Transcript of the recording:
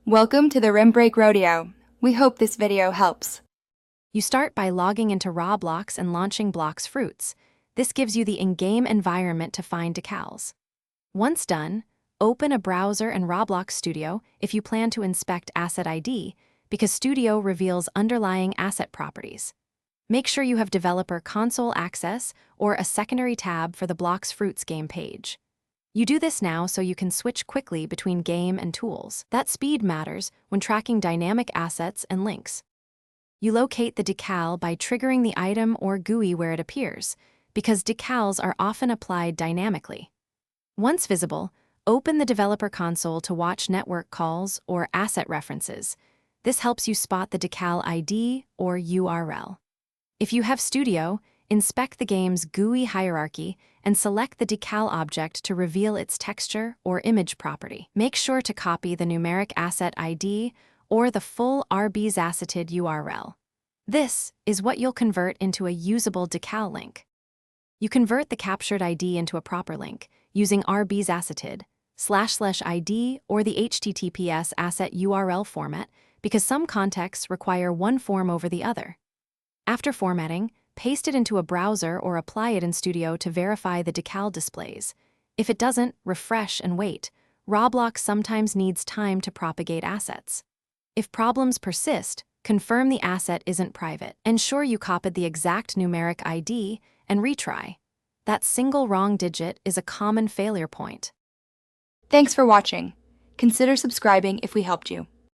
Welcome to the Rim Break Rodeo. We hope this video helps. You start by logging into Roblox and launching Blox Fruits. This gives you the in-game environment to find decals. Once done, open a browser and Roblox Studio if you plan to inspect Asset ID, because Studio reveals underlying asset properties. Make sure you have developer console access or a secondary tab for the Blox Fruits game page. You do this now so you can switch quickly between game and tools. That speed matters when tracking dynamic assets and links. You locate the decal by triggering the item or GUI where it appears, because decals are often applied dynamically. Once visible, open the developer console to watch network calls or asset references. This helps you spot the decal ID or URL. If you have Studio, inspect the game's GUI hierarchy and select the decal object to reveal its texture or image property. Make sure to copy the numeric asset ID or the full RB's assetted URL. This is what you'll convert into a usable decal link. You convert the captured ID into a proper link using RB's assetted, //ID, or the HTTPS asset URL format, because some contexts require one form over the other. After formatting, paste it into a browser or apply it in Studio to verify the decal displays. If it doesn't, refresh and wait. Roblox sometimes needs time to propagate assets. If problems persist, confirm the asset isn't private. Ensure you copied the exact numeric ID and retry. That single wrong digit is a common failure point. Thanks for watching. Consider subscribing if we helped you.